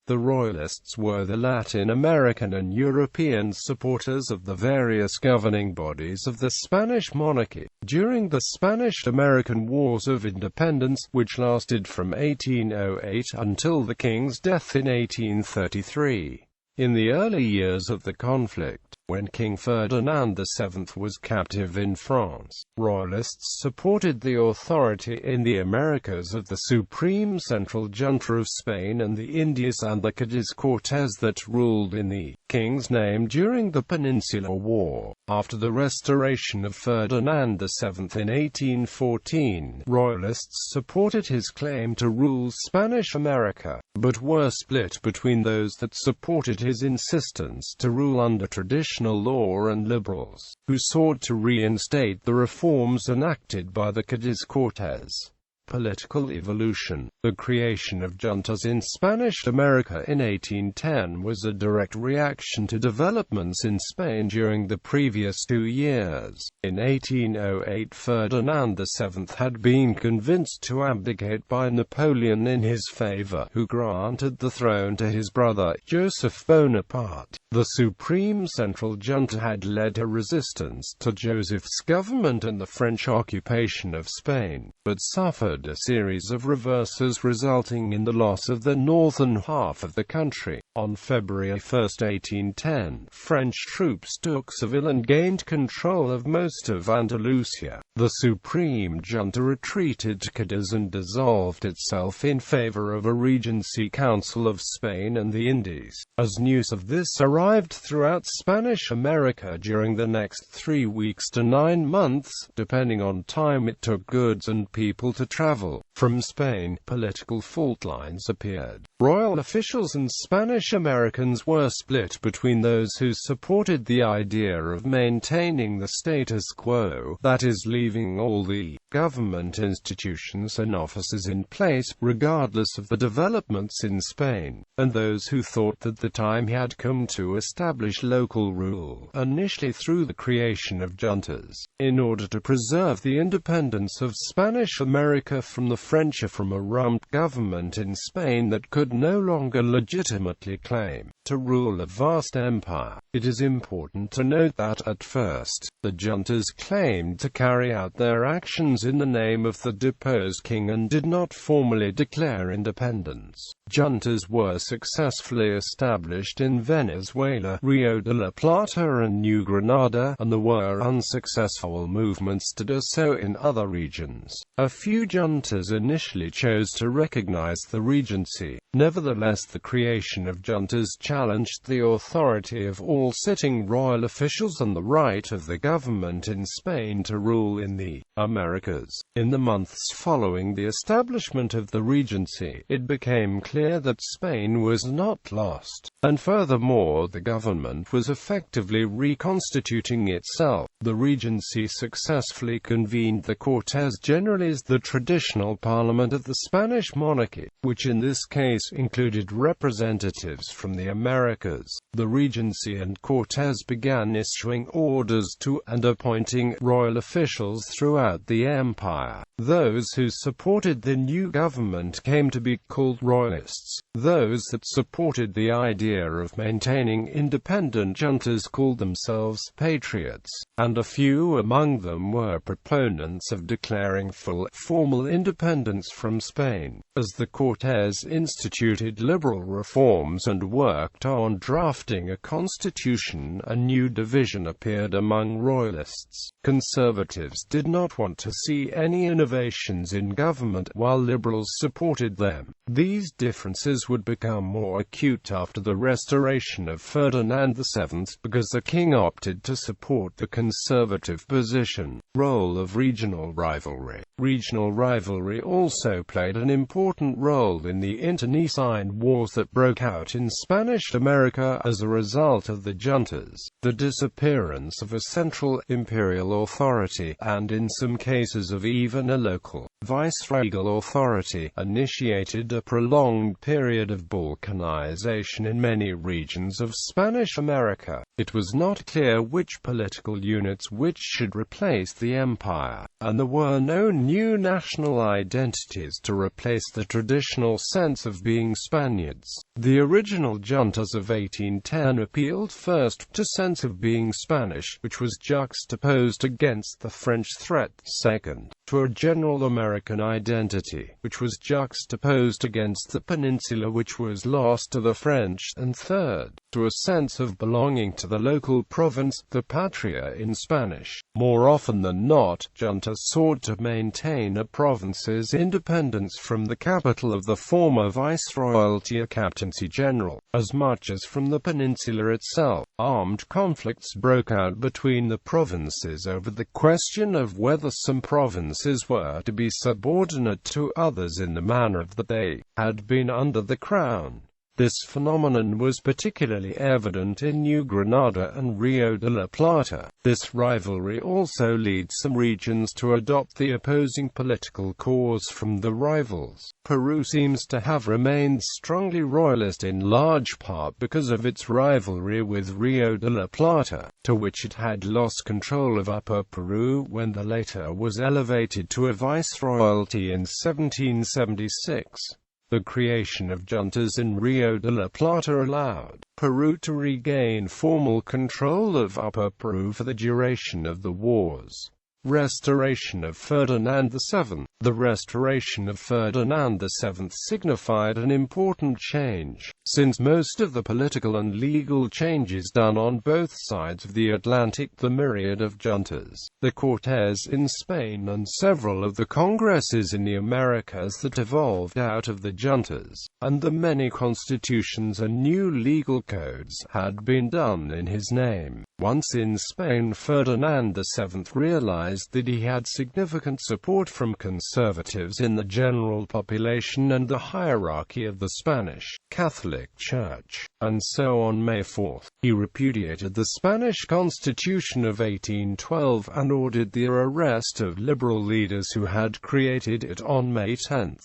The Royalists were the Latin American and European supporters of the various governing bodies of the Spanish monarchy. During the Spanish-American Wars of Independence, which lasted from 1808 until the King's death in 1833. In the early years of the conflict, when King Ferdinand VII was captive in France, Royalists supported the authority in the Americas of the Supreme Central Junta of Spain and the Indies and the Cádiz Cortes that ruled in the King's name during the Peninsular War. After the restoration of Ferdinand VII in 1814, Royalists supported his claim to rule Spanish America, but were split between those that supported his insistence to rule under traditional law and liberals, who sought to reinstate the reforms enacted by the Cádiz Cortes. Political evolution. The creation of juntas in Spanish America in 1810 was a direct reaction to developments in Spain during the previous 2 years. In 1808, Ferdinand VII had been convinced to abdicate by Napoleon in his favor, who granted the throne to his brother, Joseph Bonaparte. The Supreme Central Junta had led a resistance to Joseph's government and the French occupation of Spain, but suffered a series of reverses resulting in the loss of the northern half of the country. On February 1, 1810, French troops took Seville and gained control of most of Andalusia. The Supreme Junta retreated to Cadiz and dissolved itself in favor of a Regency Council of Spain and the Indies. As news of this arrived throughout Spanish America during the next 3 weeks to 9 months, depending on time it took goods and people to travel from Spain, political fault lines appeared. Royal officials and Spanish Americans were split between those who supported the idea of maintaining the status quo, that is, leaving all the government institutions and offices in place, regardless of the developments in Spain, and those who thought that the time had come to establish local rule, initially through the creation of juntas, in order to preserve the independence of Spanish America from the French or from a rump government in Spain that could no longer legitimately claim to rule a vast empire. It is important to note that, at first, the juntas claimed to carry out their actions in the name of the deposed king and did not formally declare independence. Juntas were successfully established in Venezuela, Rio de la Plata and New Granada, and there were unsuccessful movements to do so in other regions. A few juntas initially chose to recognize the regency. Nevertheless, the creation of juntas challenged the authority of all sitting royal officials and the right of the government in Spain to rule in the Americas. In the months following the establishment of the regency, it became clear that Spain was not lost, and furthermore the government was effectively reconstituting itself. The regency successfully convened the Cortes Generales, the traditional parliament of the Spanish monarchy, which in this case included representatives from the Americas. The regency and Cortes began issuing orders to and appointing royal officials throughout the empire. Those who supported the new government came to be called Royalists. Those that supported the idea of maintaining independent juntas called themselves Patriots, and a few among them were proponents of declaring full, formal independence from Spain. As the Cortes instituted liberal reforms and worked on drafting a constitution, a new division appeared among Royalists. Conservatives did not want to see any innovations in government, while liberals supported them. These differences would become more acute after the restoration of Ferdinand VII, because the king opted to support the conservative position. Role of regional rivalry. Regional rivalry also played an important role in the internecine wars that broke out in Spanish America as a result of the juntas, the disappearance of a central imperial authority, and in some cases of even a local viceregal authority, initiated a prolonged period of balkanization in many regions of Spanish America. It was not clear which political units should replace the empire, and there were no new national identities to replace the traditional sense of being Spaniards. The original juntas of 1810 appealed first to sense of being Spanish, which was juxtaposed against the French threat, second, to a general American identity, which was juxtaposed against the peninsula which was lost to the French, and third, to a sense of belonging to the local province, the patria in Spanish. More often than not, juntas sought to maintain a province's independence from the capital of the former viceroyalty or captaincy general, as much as from the peninsula itself. Armed conflicts broke out between the provinces over the question of whether some provinces were to be subordinate to others in the manner that they had been under the crown. This phenomenon was particularly evident in New Granada and Rio de la Plata. This rivalry also leads some regions to adopt the opposing political cause from the rivals. Peru seems to have remained strongly royalist in large part because of its rivalry with Rio de la Plata, to which it had lost control of Upper Peru when the latter was elevated to a viceroyalty in 1776. The creation of juntas in Rio de la Plata allowed Peru to regain formal control of Upper Peru for the duration of the wars. Restoration of Ferdinand VII. The restoration of Ferdinand VII signified an important change, since most of the political and legal changes done on both sides of the Atlantic, the myriad of juntas, the Cortes in Spain and several of the congresses in the Americas that evolved out of the juntas, and the many constitutions and new legal codes had been done in his name. Once in Spain, Ferdinand VII realized that he had significant support from conservatives in the general population and the hierarchy of the Spanish Catholic Church, and so on May 4, he repudiated the Spanish Constitution of 1812 and ordered the arrest of liberal leaders who had created it on May 10.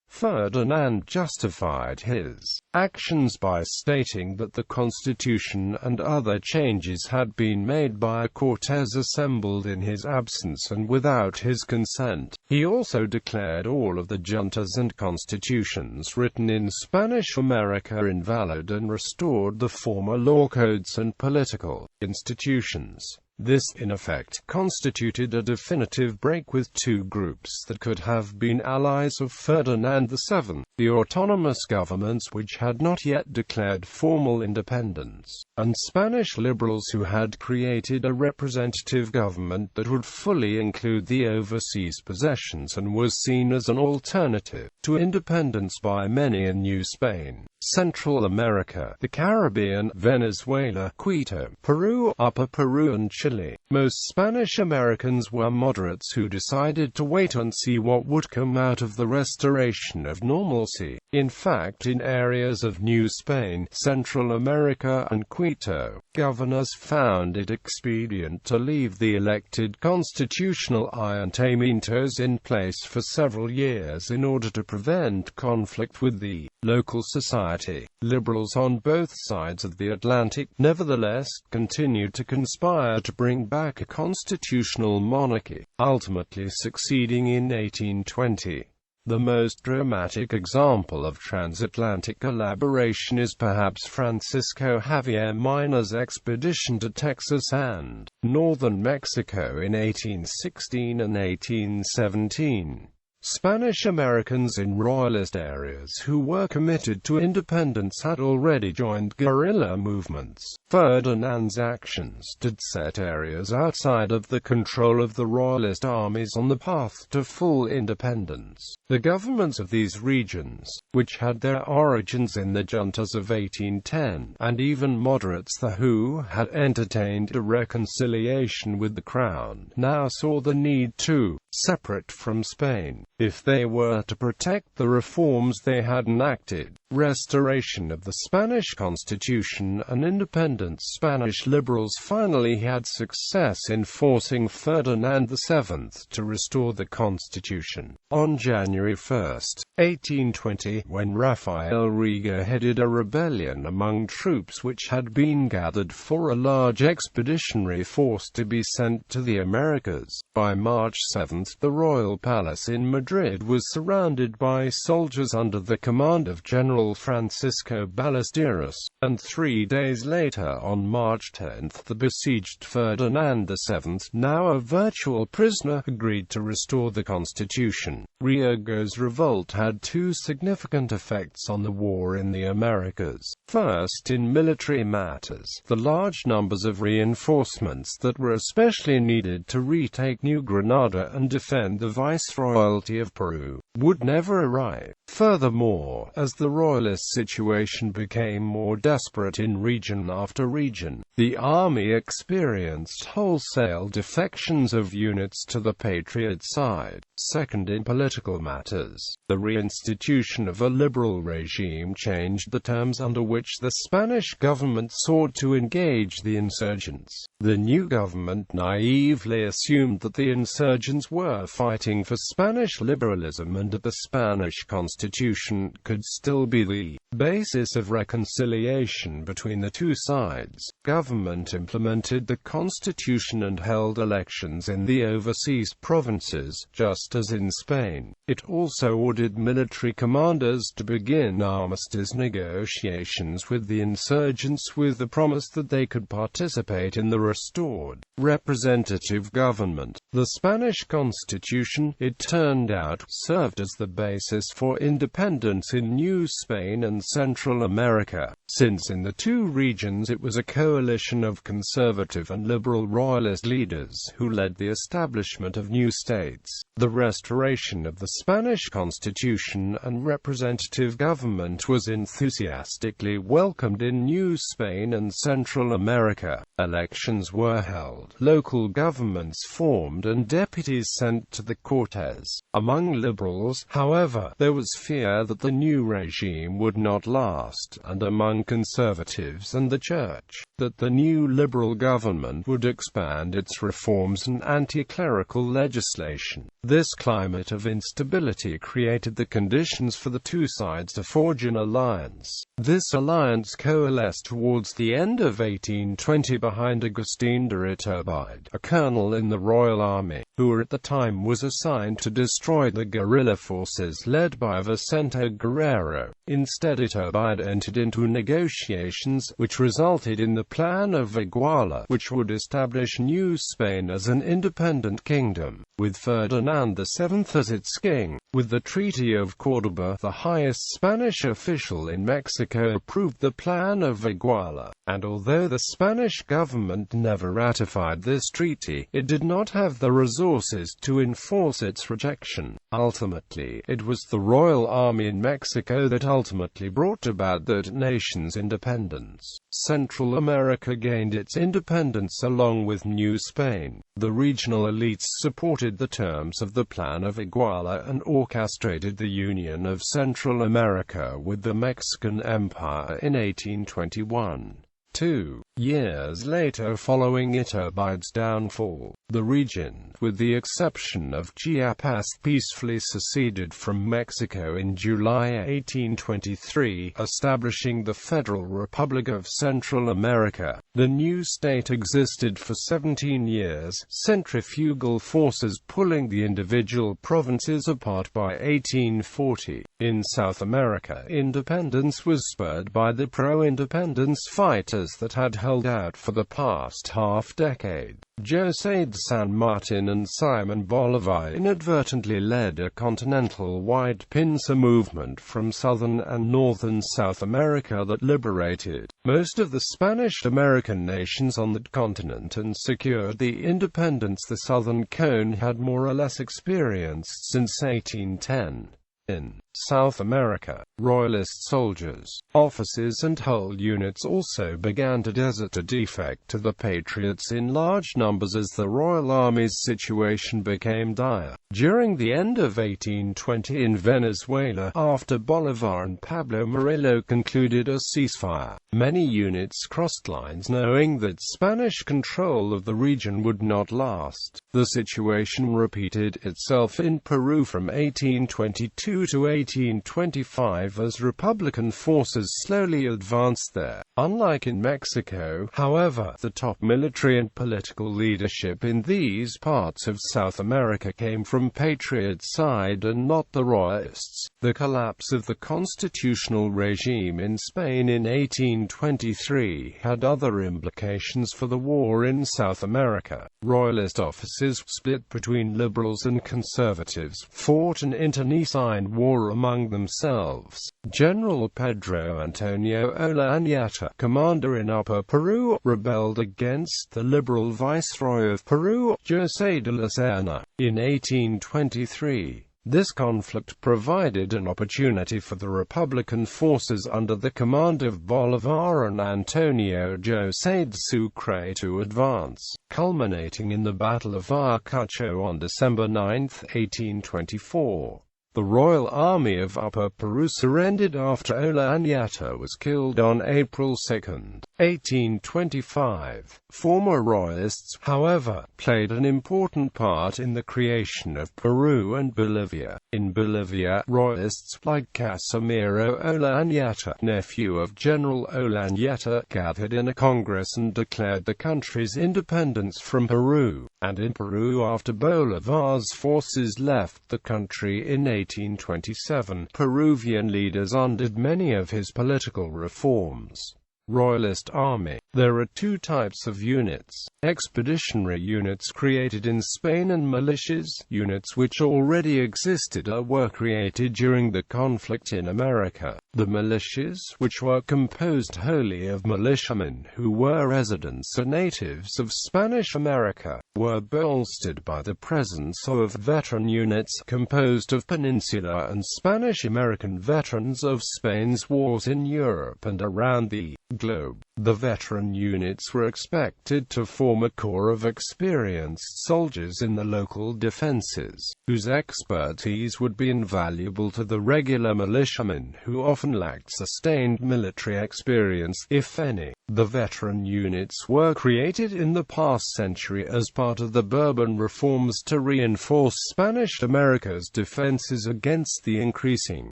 Ferdinand justified his actions by stating that the constitution and other changes had been made by a Cortes assembled in his absence and without his consent. He also declared all of the juntas and constitutions written in Spanish America invalid and restored the former law codes and political institutions. This, in effect, constituted a definitive break with two groups that could have been allies of Ferdinand VII, the autonomous governments which had not yet declared formal independence, and Spanish liberals who had created a representative government that would fully include the overseas possessions and was seen as an alternative to independence by many in New Spain, Central America, the Caribbean, Venezuela, Quito, Peru, Upper Peru and Chile. Most Spanish Americans were moderates who decided to wait and see what would come out of the restoration of normalcy. In fact, in areas of New Spain, Central America and Quito, governors found it expedient to leave the elected constitutional ayuntamientos in place for several years in order to prevent conflict with the local society. Liberals on both sides of the Atlantic, nevertheless, continued to conspire to bring back a constitutional monarchy, ultimately succeeding in 1820. The most dramatic example of transatlantic collaboration is perhaps Francisco Javier Mina's expedition to Texas and northern Mexico in 1816 and 1817. Spanish Americans in Royalist areas who were committed to independence had already joined guerrilla movements. Ferdinand's actions did set areas outside of the control of the Royalist armies on the path to full independence. The governments of these regions, which had their origins in the juntas of 1810, and even moderates who had entertained a reconciliation with the crown, now saw the need to separate from Spain, if they were to protect the reforms they had enacted. restoration of the Spanish Constitution and independence. Spanish liberals finally had success in forcing Ferdinand VII to restore the constitution. On January 1, 1820, when Rafael Riga headed a rebellion among troops which had been gathered for a large expeditionary force to be sent to the Americas, by March 7, the royal palace in Madrid was surrounded by soldiers under the command of General Francisco Ballesteros, and 3 days later, on March 10, the besieged Ferdinand VII, now a virtual prisoner, agreed to restore the constitution. Riga's revolt had two significant effects on the war in the Americas. First, in military matters, the large numbers of reinforcements that were especially needed to retake New Granada and defend the Viceroyalty of Peru would never arrive. Furthermore, as the Royalist situation became more desperate in region after region, the army experienced wholesale defections of units to the Patriot side. Second, in political matters, the reinstitution of a liberal regime changed the terms under which the Spanish government sought to engage the insurgents. The new government naively assumed that the insurgents were fighting for Spanish liberalism and that the Spanish Constitution could still be the basis of reconciliation between the two sides. Government implemented the Constitution and held elections in the overseas provinces, just as in Spain. It also ordered military commanders to begin armistice negotiations with the insurgents with the promise that they could participate in the restored representative government. The Spanish Constitution, it turned out, served as the basis for independence in New Spain and Central America, since in the two regions it was a coalition of conservative and liberal royalist leaders who led the establishment of new states. The restoration of the Spanish Constitution and representative government was enthusiastically welcomed in New Spain and Central America. Elections were held, local governments formed and deputies sent to the Cortes. Among liberals, however, there was fear that the new regime would not last, and among conservatives and the church, that the new liberal government would expand its reforms and anti-clerical legislation. This climate of instability created the conditions for the two sides to forge an alliance. This alliance coalesced towards the end of 1820 behind Agustín de Iturbide, a colonel in the Royal Army, who at the time was assigned to destroy the guerrilla forces led by Vicente Guerrero. Instead, Iturbide entered into negotiations, which resulted in the Plan of Iguala, which would establish New Spain as an independent kingdom, with Ferdinand VII as its king. With the Treaty of Córdoba, the highest Spanish official in Mexico approved the Plan of Iguala, and although the Spanish government never ratified this treaty, it did not have the resources to enforce its rejection. Ultimately, it was the Royal Army in Mexico that ultimately brought about that nation's independence. Central America gained its independence along with New Spain. The regional elites supported the terms of the Plan of Iguala and orchestrated the union of Central America with the Mexican Empire in 1821. 2 years later, following Iturbide's downfall, the region, with the exception of Chiapas, peacefully seceded from Mexico in July 1823, establishing the Federal Republic of Central America. The new state existed for 17 years, centrifugal forces pulling the individual provinces apart by 1840. In South America, independence was spurred by the pro-independence fighters that had held out for the past half-decade. José de San Martin and Simón Bolívar inadvertently led a continental-wide pincer movement from southern and northern South America that liberated most of the Spanish-American nations on that continent and secured the independence the Southern Cone had more or less experienced since 1810. In South America. Royalist soldiers, officers and whole units also began to desert to defect to the Patriots in large numbers as the Royal Army's situation became dire. During the end of 1820 in Venezuela, after Bolivar and Pablo Murillo concluded a ceasefire, many units crossed lines knowing that Spanish control of the region would not last. The situation repeated itself in Peru from 1822 to 1825 as Republican forces slowly advanced there. Unlike in Mexico, however, the top military and political leadership in these parts of South America came from Patriot side and not the Royalists. The collapse of the constitutional regime in Spain in 1823 had other implications for the war in South America. Royalist officers, split between liberals and conservatives, fought an internecine war among themselves. General Pedro Antonio Olañeta, commander in Upper Peru, rebelled against the liberal viceroy of Peru, José de la Serna, in 1823. This conflict provided an opportunity for the Republican forces under the command of Bolivar and Antonio José de Sucre to advance, culminating in the Battle of Ayacucho on December 9, 1824. The Royal Army of Upper Peru surrendered after Olañeta was killed on April 2, 1825. Former Royalists, however, played an important part in the creation of Peru and Bolivia. In Bolivia, Royalists like Casimiro Olañeta, nephew of General Olañeta, gathered in a congress and declared the country's independence from Peru. And in Peru, after Bolivar's forces left the country in 1827, Peruvian leaders undid many of his political reforms. Royalist Army. There are two types of units: expeditionary units created in Spain and militias, units which already existed or were created during the conflict in America. The militias, which were composed wholly of militiamen who were residents or natives of Spanish America, were bolstered by the presence of veteran units composed of Peninsular and Spanish-American veterans of Spain's wars in Europe and around the globe. The veteran units were expected to form a corps of experienced soldiers in the local defenses, whose expertise would be invaluable to the regular militiamen who often lacked sustained military experience, if any. The veteran units were created in the past century as part of the Bourbon reforms to reinforce Spanish America's defenses against the increasing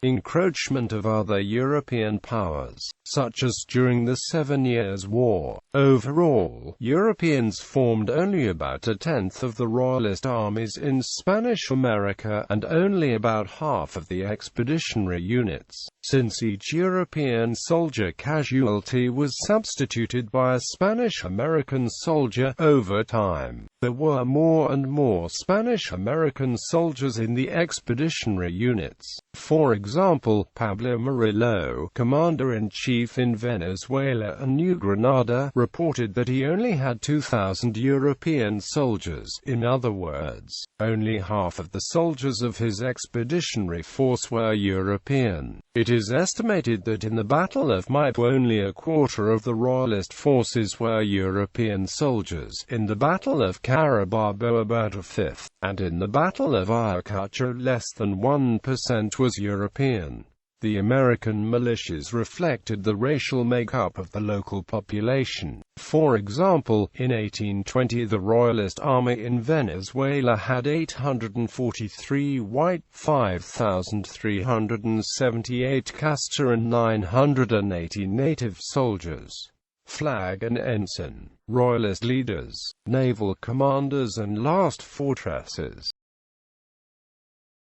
encroachment of other European powers, such as during the 7 Years' War. Overall, Europeans formed only about a tenth of the Royalist armies in Spanish America, and only about half of the expeditionary units, since each European soldier casualty was substituted by a Spanish-American soldier. Over time, there were more and more Spanish-American soldiers in the expeditionary units. For example, Pablo Murillo, commander-in-chief in Venezuela and New Granada, reported that he only had 2,000 European soldiers. In other words, only half of the soldiers of his expeditionary force were European. It is estimated that in the Battle of Maipo only a quarter of the Royalist forces were European soldiers, in the Battle of Carabobo about a fifth, and in the Battle of Ayacucho less than 1% was European. The American militias reflected the racial makeup of the local population. For example, in 1820 the Royalist army in Venezuela had 843 white, 5,378 Casta and 980 native soldiers. Flag and ensign. Royalist leaders, naval commanders and last fortresses.